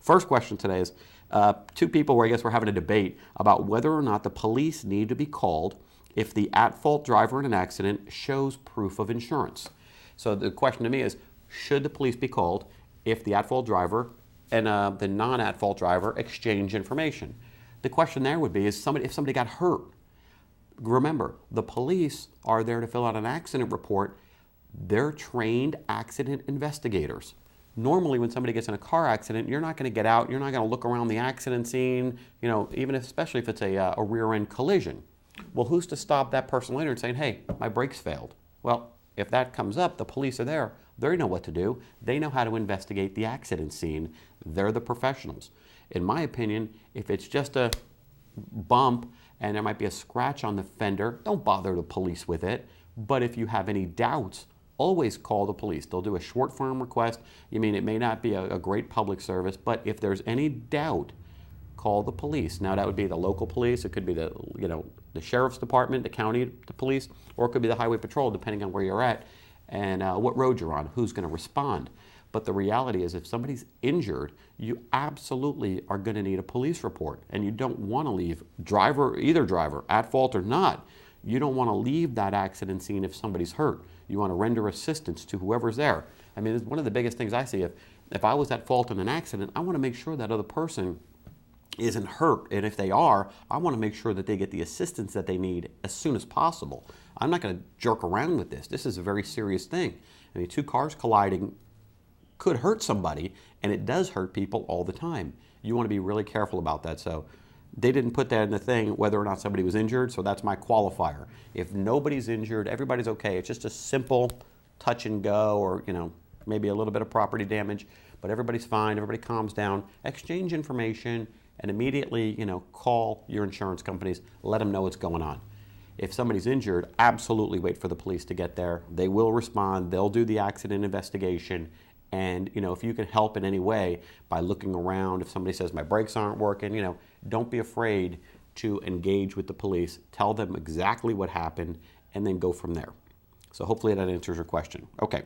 First question today is two people where I guess we're having a debate about whether or not the police need to be called if the at-fault driver in an accident shows proof of insurance. So the question to me is, should the police be called if the at-fault driver and the non-at-fault driver exchange information? The question there would be, is if somebody got hurt. Remember, the police are there to fill out an accident report. They're trained accident investigators. Normally, when somebody gets in a car accident, you're not going to get out, you're not going to look around the accident scene, especially if it's a rear-end collision. Well, who's to stop that person later and saying, hey, my brakes failed? Well, if that comes up, the police are there. They know what to do. They know how to investigate the accident scene. They're the professionals. In my opinion, if it's just a bump and there might be a scratch on the fender, don't bother the police with it. But if you have any doubts, always call the police. They'll do a short form request. It may not be a great public service, but if there's any doubt, call the police. Now that would be the local police. It could be the sheriff's department, the county police, or it could be the highway patrol, depending on where you're at and what road you're on, who's going to respond. But the reality is, if somebody's injured, you absolutely are going to need a police report, and you don't want to leave either driver, at fault or not. You don't want to leave that accident scene if somebody's hurt. You want to render assistance to whoever's there. I mean, it's one of the biggest things I see. If I was at fault in an accident, I want to make sure that other person isn't hurt, and if they are, I want to make sure that they get the assistance that they need as soon as possible. I'm not going to jerk around with this. This is a very serious thing. I mean, two cars colliding could hurt somebody, and it does hurt people all the time. You want to be really careful about that. So they didn't put that in the thing whether or not somebody was injured, so that's my qualifier. If nobody's injured, everybody's okay. It's just a simple touch and go, or maybe a little bit of property damage, but everybody's fine, everybody calms down, exchange information, and immediately call your insurance companies, let them know what's going on. If somebody's injured, absolutely wait for the police to get there. They will respond, they'll do the accident investigation, and if you can help in any way by looking around, if somebody says my brakes aren't working, don't be afraid to engage with the police, tell them exactly what happened, and then go from there. So hopefully that answers your question. Okay.